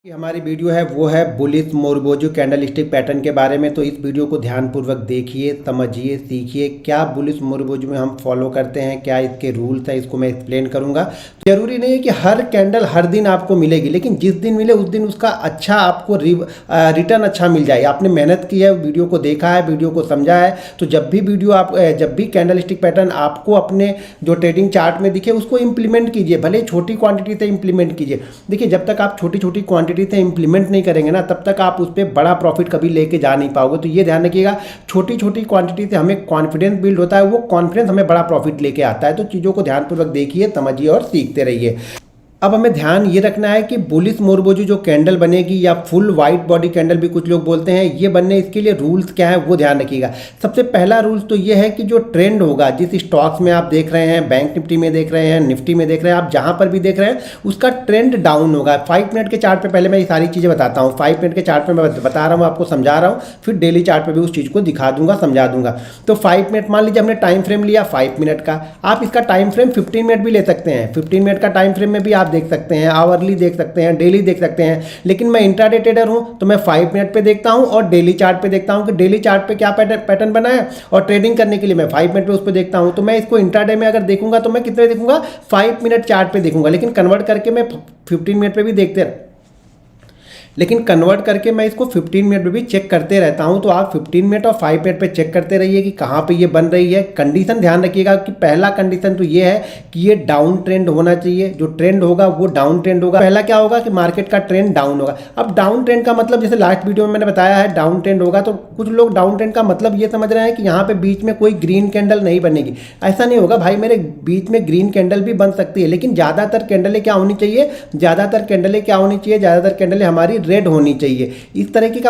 कि हमारी वीडियो है वो है बुलिश मोरबोजो कैंडल स्टिक पैटर्न के बारे में। तो इस वीडियो को ध्यानपूर्वक देखिए, समझिए, सीखिए क्या बुलिश मोरबोजो में हम फॉलो करते हैं, क्या इसके रूल्स है, इसको मैं एक्सप्लेन करूंगा। जरूरी नहीं है कि हर कैंडल हर दिन आपको मिलेगी, लेकिन जिस दिन मिले उस दिन उसका अच्छा आपको रिटर्न अच्छा मिल जाए। आपने मेहनत की है, वीडियो को देखा है, वीडियो को समझा है, तो जब भी कैंडल स्टिक पैटर्न आपको अपने जो ट्रेडिंग चार्ट में दिखे उसको इंप्लीमेंट कीजिए, भले छोटी क्वांटिटी से इंप्लीमेंट कीजिए। देखिए, जब तक आप छोटी छोटी क्वांटिटी से इंप्लीमेंट नहीं करेंगे ना, तब तक आप उस पर बड़ा प्रॉफिट कभी लेके जा नहीं पाओगे। तो ये ध्यान रखिएगा, छोटी छोटी क्वांटिटी से हमें कॉन्फिडेंस बिल्ड होता है, वो कॉन्फिडेंस हमें बड़ा प्रॉफिट लेके आता है। तो चीज़ों को ध्यानपूर्वक देखिए, समझिए और सीखते रहिए। अब हमें ध्यान ये रखना है कि बुलिश मोरबोजो जो कैंडल बनेगी, या फुल वाइट बॉडी कैंडल भी कुछ लोग बोलते हैं, ये बनने इसके लिए रूल्स क्या है वो ध्यान रखिएगा। सबसे पहला रूल्स तो ये है कि जो ट्रेंड होगा, जिस स्टॉक्स में आप देख रहे हैं, बैंक निफ्टी में देख रहे हैं, निफ्टी में देख रहे हैं, आप जहां पर भी देख रहे हैं, उसका ट्रेंड डाउन होगा। 5 मिनट के चार्ट पे पहले मैं ये सारी चीज़ें बताता हूँ। 5 मिनट के चार्ट पे मैं बता रहा हूँ, आपको समझा रहा हूँ, फिर डेली चार्ट पे भी उस चीज़ को दिखा दूंगा, समझा दूंगा। तो 5 मिनट मान लीजिए हमने टाइम फ्रेम लिया 5 मिनट का, आप इसका टाइम फ्रेम 15 मिनट भी ले सकते हैं। 15 मिनट का टाइम फ्रेम में भी आप देख सकते हैं, आवरली देख सकते हैं, डेली देख सकते हैं। लेकिन मैं इंट्राडे ट्रेडर हूं, तो मैं 5 मिनट पे देखता हूं और डेली चार्ट पे देखता हूं कि डेली चार्ट पे क्या पैटर्न बना है, और ट्रेडिंग करने के लिए मैं 5 मिनट पे उस पर देखता हूं। तो मैं इसको इंट्राडे में अगर देखूंगा तो मैं कितने देखूंगा, 5 मिनट चार्ट पे देखूंगा, लेकिन कन्वर्ट करके मैं 15 मिनट पे भी कन्वर्ट करके मैं इसको 15 मिनट में भी चेक करते रहता हूं। तो आप 15 मिनट और 5 मिनट पे चेक करते रहिए कि कहां पे ये बन रही है। कंडीशन ध्यान रखिएगा कि पहला कंडीशन तो ये है कि ये डाउन ट्रेंड होना चाहिए, जो ट्रेंड होगा वो डाउन ट्रेंड होगा। पहला क्या होगा कि मार्केट का ट्रेंड डाउन होगा। अब डाउन ट्रेंड का मतलब, जैसे लास्ट वीडियो में मैंने बताया है, डाउन ट्रेंड होगा, तो कुछ लोग डाउन ट्रेंड का मतलब ये समझ रहे हैं कि यहाँ पे बीच में कोई ग्रीन कैंडल नहीं बनेगी। ऐसा नहीं होगा भाई मेरे, बीच में ग्रीन कैंडल भी बन सकती है, लेकिन ज़्यादातर कैंडलें क्या होनी चाहिए, ज़्यादातर कैंडलें हमारी रेड होनी चाहिए। इस तरीके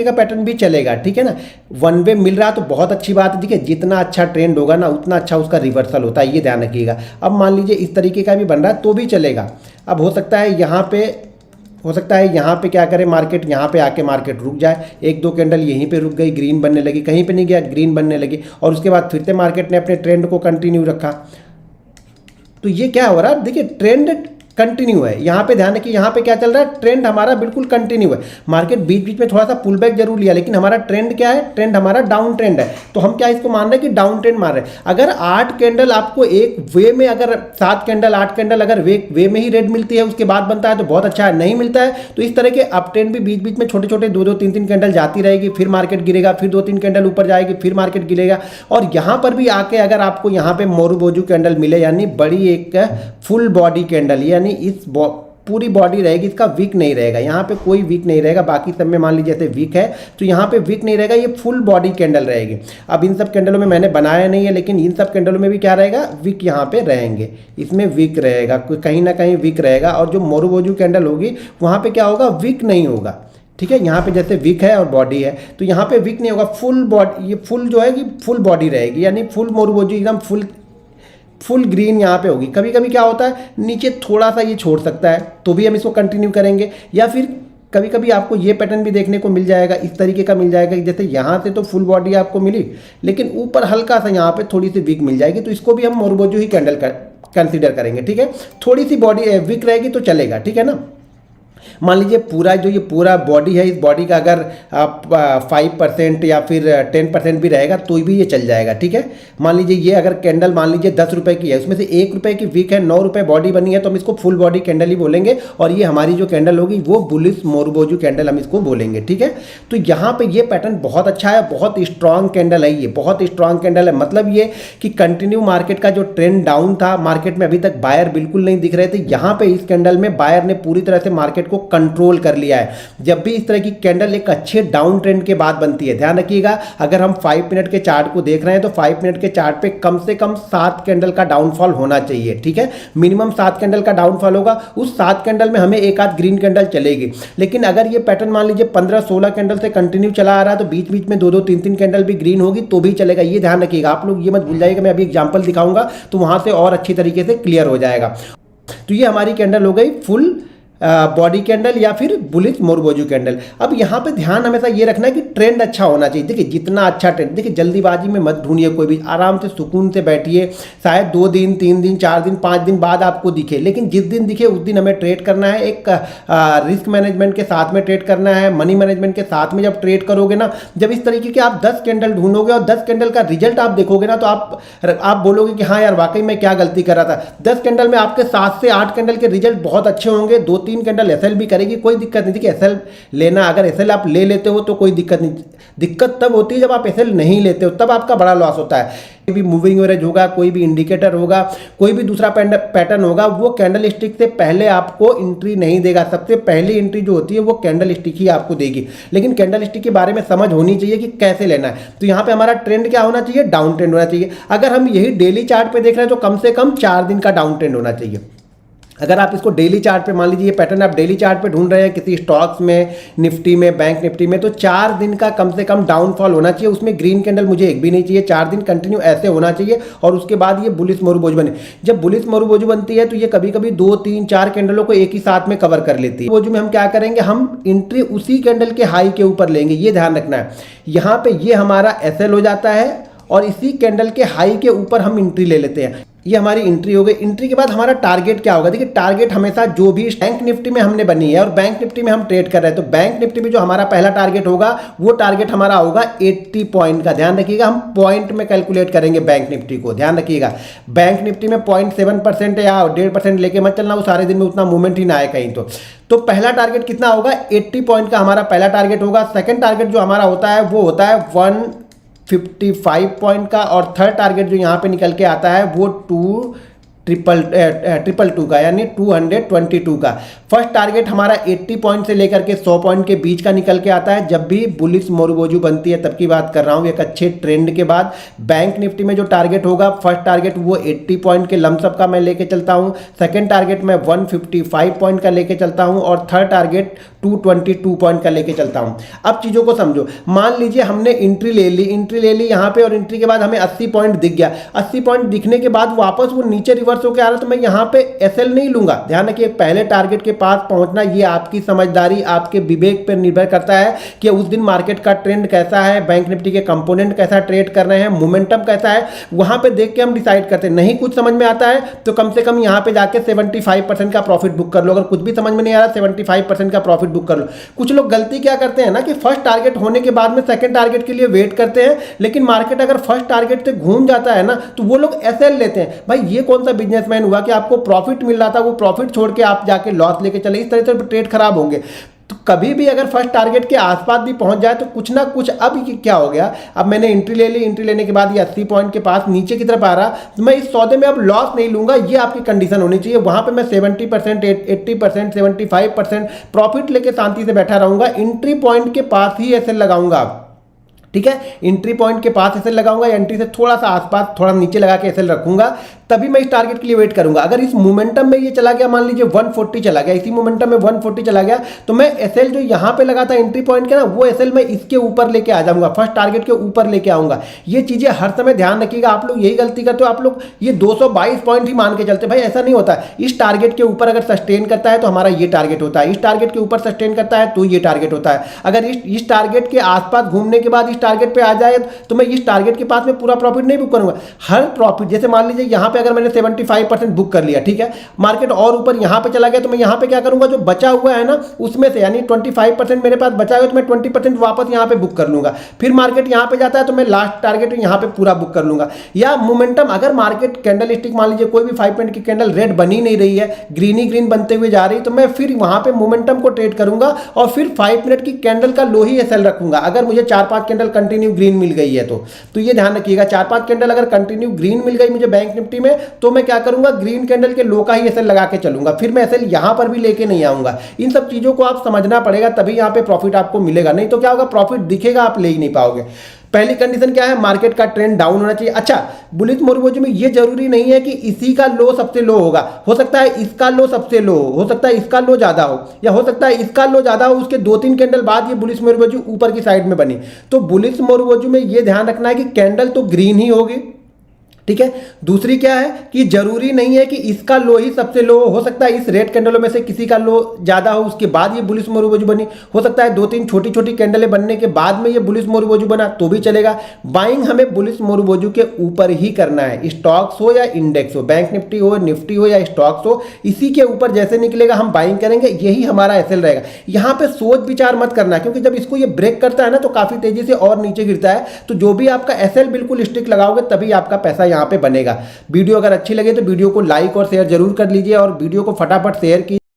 का पैटर्न भी चलेगा, ठीक है ना। वन वे मिल रहा तो बहुत अच्छी बात है। देखिए, जितना अच्छा ट्रेंड होगा ना, उतना अच्छा उसका रिवर्सल होता है, ये ध्यान रखिएगा। अब मान लीजिए इस तरीके का भी बन रहा है तो भी चलेगा। अब हो सकता है यहाँ पे क्या करे मार्केट, यहाँ पे आके मार्केट रुक जाए, 1-2 कैंडल यहीं पे रुक गई, ग्रीन बनने लगी, कहीं पे नहीं गया, ग्रीन बनने लगी, और उसके बाद फिर से मार्केट ने अपने ट्रेंड को कंटिन्यू रखा। तो ये क्या हो रहा है, देखिए ट्रेंड कंटिन्यू है। यहाँ पे ध्यान रखिए, यहाँ पे क्या चल रहा है, ट्रेंड हमारा बिल्कुल कंटिन्यू है। मार्केट बीच बीच में थोड़ा सा पुल बैक जरूर लिया, लेकिन हमारा ट्रेंड क्या है, ट्रेंड हमारा डाउन ट्रेंड है। तो हम क्या इसको मान रहे हैं कि डाउन ट्रेंड मान रहे हैं। अगर 8 कैंडल आपको एक वे में, अगर 7 कैंडल 8 कैंडल अगर वे में ही रेड मिलती है, उसके बाद बनता है तो बहुत अच्छा है। नहीं मिलता है तो इस तरह के अप ट्रेंड भी बीच बीच में छोटे छोटे 2-2, 3-3 कैंडल जाती रहेगी, फिर मार्केट गिरेगा, फिर 2-3 कैंडल ऊपर जाएगी, फिर मार्केट गिरेगा। और यहाँ पर भी आके अगर आपको यहाँ पे मोरबोजो कैंडल मिले, यानी बड़ी एक फुल बॉडी कैंडल, यानी इस पूरी बॉडी रहेगी, इसका वीक नहीं रहेगा, यहाँ पे कोई वीक नहीं रहेगा। बाकी सब में मान लीजिए जैसे वीक है, तो यहाँ पे वीक नहीं रहेगा, ये फुल बॉडी कैंडल रहेगी। अब इन सब कैंडलों में मैंने बनाया नहीं है, लेकिन इन सब कैंडलों में भी क्या रहेगा, वीक यहाँ पे रहेंगे, इसमें वीक रहेगा, कहीं ना कहीं वीक रहेगा। और जो मोरबोजो कैंडल होगी वहाँ पे क्या होगा, वीक नहीं होगा, ठीक है। यहाँ पे जैसे वीक है और बॉडी है, तो यहाँ पे वीक नहीं होगा, फुल बॉडी, ये फुल जो है कि फुल बॉडी रहेगी, यानी फुल मोरबोजो एकदम फुल ग्रीन यहाँ पे होगी। कभी कभी क्या होता है, नीचे थोड़ा सा ये छोड़ सकता है, तो भी हम इसको कंटिन्यू करेंगे। या फिर कभी कभी आपको ये पैटर्न भी देखने को मिल जाएगा, इस तरीके का मिल जाएगा, जैसे यहाँ से तो फुल बॉडी आपको मिली, लेकिन ऊपर हल्का सा यहाँ पे थोड़ी सी वीक मिल जाएगी, तो इसको भी हम मोरबोजो ही कैंडल कंसीडर करेंगे, ठीक है। थोड़ी सी बॉडी वीक रहेगी तो चलेगा, ठीक है ना। मान लीजिए ये पूरा बॉडी है, इस बॉडी का अगर 5% या फिर 10% भी रहेगा तो भी ये चल जाएगा, ठीक है। मान लीजिए ये अगर कैंडल मान लीजिए 10 रुपये की है, उसमें से 1 रुपये की वीक है, 9 रुपये बॉडी बनी है, तो हम इसको फुल बॉडी कैंडल ही बोलेंगे। और ये हमारी जो कैंडल होगी वो बुलिश मोरबोजो कैंडल हम इसको बोलेंगे, ठीक है। तो यहाँ पे ये पैटर्न बहुत अच्छा है, बहुत स्ट्रॉन्ग कैंडल है, ये बहुत स्ट्रॉन्ग कैंडल है। मतलब ये कि कंटिन्यू मार्केट का जो ट्रेंड डाउन था, मार्केट में अभी तक बायर बिल्कुल नहीं दिख रहे थे, यहाँ पे इस कैंडल में बायर ने पूरी तरह से मार्केट को कंट्रोल कर लिया है। जब भी इस तरह की कैंडल एक अच्छे डाउन ट्रेंड के बाद बनती है, ध्यान रखिएगा, अगर हम 5 मिनट के चार्ट को देख रहे हैं तो 5 मिनट के चार्ट पे कम से कम 7 कैंडल का डाउनफॉल होना चाहिए, ठीक है। मिनिमम 7 कैंडल का डाउनफॉल होगा, उस 7 कैंडल में हमें एक आध ग्रीन कैंडल चलेगी। लेकिन अगर ये पैटर्न मान लीजिए 15-16 कैंडल से कंटिन्यू चला आ रहा है, तो बीच बीच में 2-2, 3-3 कैंडल भी ग्रीन होगी तो भी चलेगा, ये ध्यान रखिएगा। आप लोग ये मत भूल जाइएगा, मैं अभी एग्जाम्पल दिखाऊंगा तो वहां से और अच्छी तरीके से क्लियर हो जाएगा। तो ये हमारी कैंडल हो गई फुल बॉडी कैंडल या फिर बुलिश मोरबोजू कैंडल। अब यहाँ पे ध्यान हमेशा ये रखना है कि ट्रेंड अच्छा होना चाहिए। देखिए जितना अच्छा ट्रेंड, देखिए जल्दीबाजी में मत ढूंढिए, कोई भी आराम से सुकून से बैठिए, शायद 2 दिन 3 दिन 4 दिन 5 दिन बाद आपको दिखे, लेकिन जिस दिन दिखे उस दिन हमें ट्रेड करना है। एक रिस्क मैनेजमेंट के साथ में ट्रेड करना है, मनी मैनेजमेंट के साथ में जब ट्रेड करोगे ना, जब इस तरीके के आप 10 कैंडल ढूंढोगे और 10 कैंडल का रिजल्ट आप देखोगे ना, तो आप बोलोगे कि हाँ यार वाकई में क्या गलती कर रहा था। 10 कैंडल में आपके 7 से 8 कैंडल के रिजल्ट बहुत अच्छे होंगे, 2-3 कैंडल एसएल भी करेगी, कोई दिक्कत नहीं। देखिए एसएल लेना, अगर एसएल आप ले लेते हो तो कोई दिक्कत नहीं। दिक्कत तब होती है जब आप एसएल नहीं लेते हो, तब आपका बड़ा लॉस होता है। कोई भी मूविंग एवरेज होगा, कोई भी इंडिकेटर होगा, कोई भी दूसरा पैटर्न होगा, वो कैंडल स्टिक से पहले आपको एंट्री नहीं देगा। सबसे पहली एंट्री जो होती है वो कैंडल स्टिक ही आपको देगी। लेकिन कैंडल स्टिक के बारे में समझ होनी चाहिए कि कैसे लेना है। तो यहाँ पे हमारा ट्रेंड क्या होना चाहिए? डाउन ट्रेंड होना चाहिए। अगर हम यही डेली चार्ट पे देख रहे हैं तो कम से कम 4 दिन का डाउन ट्रेंड होना चाहिए। अगर आप इसको डेली चार्ट पे, मान लीजिए ये पैटर्न आप डेली चार्ट पे ढूंढ रहे हैं किसी स्टॉक्स में, निफ्टी में, बैंक निफ्टी में, तो 4 दिन का कम से कम डाउनफॉल होना चाहिए। उसमें ग्रीन कैंडल मुझे एक भी नहीं चाहिए, 4 दिन कंटिन्यू ऐसे होना चाहिए। और उसके बाद ये बुलिश मोरबोजू बने। जब बुलिश मोरबोजू बनती है तो ये कभी कभी 2, 3, 4 कैंडलों को एक ही साथ में कवर कर लेती है। मोरबोजू में हम क्या करेंगे? हम एंट्री उसी कैंडल के हाई के ऊपर लेंगे, ये ध्यान रखना है। यहाँ पे ये हमारा एसएल हो जाता है और इसी कैंडल के हाई के ऊपर हम एंट्री ले लेते हैं। ये हमारी एंट्री हो गई। एंट्री के बाद हमारा टारगेट क्या होगा? देखिए टारगेट हमेशा जो भी बैंक निफ्टी में हमने बनी है और बैंक निफ्टी में हम ट्रेड कर रहे हैं, तो बैंक निफ्टी में जो हमारा पहला टारगेट होगा वो टारगेट हमारा होगा 80 पॉइंट का। ध्यान रखिएगा, हम पॉइंट में कैलकुलेट करेंगे बैंक निफ्टी को, ध्यान रखिएगा। बैंक निफ्टी में 0.7% या 1.5% लेके मत चलना, वो सारे दिन में उतना मूवमेंट ही ना आए कहीं। तो पहला टारगेट कितना होगा? 80 पॉइंट का हमारा पहला टारगेट होगा। सेकेंड टारगेट जो हमारा होता है वो होता है 155 पॉइंट का, और थर्ड टारगेट जो यहाँ पे निकल के आता है वो 222 का, यानी 222 का। फर्स्ट टारगेट हमारा 80 पॉइंट से लेकर के 100 पॉइंट के बीच का निकल के आता है। जब भी बुलिश मोरबोजू बनती है तब की बात कर रहा हूँ, एक अच्छे ट्रेंड के बाद। बैंक निफ्टी में जो टारगेट होगा, फर्स्ट टारगेट वो 80 पॉइंट के लमसम का मैं लेके चलता हूँ, सेकंड टारगेट मैं 155 पॉइंट का लेके चलता हूँ, और थर्ड टारगेट 222 पॉइंट का लेके चलता हूँ। अब चीज़ों को समझो। मान लीजिए हमने एंट्री ले ली यहाँ पे, और एंट्री के बाद हमें 80 पॉइंट दिख गया। 80 पॉइंट दिखने के बाद वापस वो नीचे रिवर्स होकर आ रहा है, तो मैं यहाँ पे एसएल नहीं लूंगा। ध्यान रखिए, पहले टारगेट के पास पहुंचना ये आपकी समझदारी, आपके विवेक पर निर्भर करता है कि उस दिन मार्केट का ट्रेंड कैसा है, बैंक निफ्टी के कंपोनेंट कैसा ट्रेड कर रहे हैं, मोमेंटम कैसा है, वहां पे देख के हम डिसाइड करते हैं। नहीं कुछ समझ में आता है तो कम से कम यहाँ पे जाके 75% का प्रॉफिट बुक कर लो। अगर कुछ भी समझ में नहीं आ रहा, 75% का प्रॉफिट बुक कर लो। कुछ लोग गलती क्या करते हैं ना कि फर्स्ट टारगेट होने के बाद में सेकंड टारगेट के लिए वेट करते हैं, लेकिन मार्केट अगर फर्स्ट टारगेट से घूम जाता है ना तो वो लोग एसएल लेते हैं। भाई ये कौन सा बिजनेसमैन हुआ कि आपको प्रॉफिट मिल रहा था, वो प्रॉफिट छोड़ के आप जाके लॉस लेके चले? इस तरह से ट्रेड खराब होंगे। तो कभी भी अगर फर्स्ट टारगेट के आसपास भी पहुंच जाए तो कुछ ना कुछ, अब ये क्या हो गया, अब मैंने एंट्री ले ली, एंट्री लेने के बाद ये 80 पॉइंट के पास नीचे की तरफ आ रहा, तो मैं इस सौदे में अब लॉस नहीं लूंगा। ये आपकी कंडीशन होनी चाहिए। वहां पे मैं 70%, 80%, 75% प्रॉफिट लेके शांति से बैठा रहूंगा। एंट्री पॉइंट के पास ही ऐसे लगाऊंगा, ठीक है? एंट्री पॉइंट के पास एसएल लगाऊंगा, एंट्री से थोड़ा सा आसपास, थोड़ा नीचे लगा के एसएल रखूंगा, तभी मैं इस टारगेट के लिए वेट करूंगा। अगर इस मोमेंटम में ये चला गया, मान लीजिए 140 चला गया, इसी मोमेंटम में 140 चला गया, तो मैं एसएल जो यहां पे लगा था एंट्री पॉइंट के ना, वो एसएल मैं इसके ऊपर लेके आ जाऊंगा, फर्स्ट टारगेट के ऊपर लेके आऊंगा। ये चीजें हर समय ध्यान रखिएगा। आप लोग यही गलती करते हो, आप लोग ये 222 पॉइंट ही मान के चलते। भाई ऐसा नहीं होता। इस टारगेट के ऊपर अगर सस्टेन करता है तो हमारा ये टारगेट होता है, इस टारगेट के ऊपर सस्टेन करता है तो ये टारगेट होता है। अगर इस टारगेट के आसपास घूमने के बाद इस टारगेट पे आ जाए तो मैं इस टारगेट के पास में पूरा प्रॉफिट नहीं बुक करूंगा। हर प्रॉफिट, जैसे मान लीजिए यहां पे अगर मैंने 75% बुक कर लिया, ठीक है, मार्केट और ऊपर यहां पे चला गया, तो मैं यहां पे क्या करूंगा, जो बचा हुआ है ना उसमें से, यानी 25% मेरे पास बचा हुआ है, तो मैं 20% वापस यहां पे बुक कर लूंगा। फिर मार्केट यहां पे जाता है तो मैं लास्ट टारगेट यहां पे पूरा बुक कर लूंगा। या मोमेंटम, अगर मार्केट कैंडल स्टिक मान लीजिए कोई भी 5 मिनट की कैंडल रेड बनी नहीं रही है, ग्रीन ही ग्रीन बनते हुए जा रही, तो मैं फिर वहां पे मोमेंटम को ट्रेड करूंगा और फिर 5 मिनट की कैंडल का लो ही एसएल रखूंगा। अगर मुझे 4-5 कैंडल कंटिन्यू ग्रीन मिल गई है तो ये ध्यान रखिएगा, 4-5 कैंडल अगर कंटिन्यू ग्रीन मिल गई मुझे बैंक निफ्टी में, तो मैं क्या करूंगा, ग्रीन कैंडल के लो का ही एसएल लगा के चलूंगा। फिर मैं एसएल यहां पर भी लेके नहीं आऊंगा। इन सब चीजों को आप समझना पड़ेगा, तभी यहां पे प्रॉफिट आपको मिलेगा। नहीं तो क्या होगा, प्रॉफिट दिखेगा, आप ले ही नहीं पाओगे। पहली कंडीशन क्या है, मार्केट का ट्रेंड डाउन होना चाहिए। अच्छा, बुलिश मोरबोजू में ये जरूरी नहीं है कि इसी का लो सबसे लो होगा, हो सकता है इसका लो सबसे लो हो सकता है इसका लो ज्यादा हो, या हो सकता है इसका लो ज्यादा हो, उसके 2-3 कैंडल बाद ये बुलिश मोरबोजू ऊपर की साइड में बनी। तो बुलिश मोरबोजू में ये ध्यान रखना है कि कैंडल तो ग्रीन ही होगी, ठीक है। दूसरी क्या है कि जरूरी नहीं है कि इसका लो ही सबसे लो हो सकता है इस रेड कैंडलों में से किसी का लो ज्यादा हो, उसके बाद ये बुलिश मोरुबोजू बनी, हो सकता है 2-3 छोटी छोटी कैंडलें बनने के बाद में ये बुलिश मोरुबोजू बना तो भी चलेगा। बाइंग हमें बुलिश मोरुबोजू के ऊपर ही करना है, स्टॉक्स हो या इंडेक्स हो, बैंक निफ्टी हो, निफ्टी हो या स्टॉक्स हो, इसी के ऊपर जैसे निकलेगा हम बाइंग करेंगे, यही हमारा एसएल रहेगा। यहां पे सोच विचार मत करना, क्योंकि जब इसको ये ब्रेक करता है ना तो काफी तेजी से और नीचे गिरता है, तो जो भी आपका एसएल बिल्कुल स्टिक लगाओगे तभी आपका पैसा यहां पे बनेगा। वीडियो अगर अच्छी लगे तो वीडियो को लाइक और शेयर जरूर कर लीजिए और वीडियो को फटाफट शेयर कीजिए।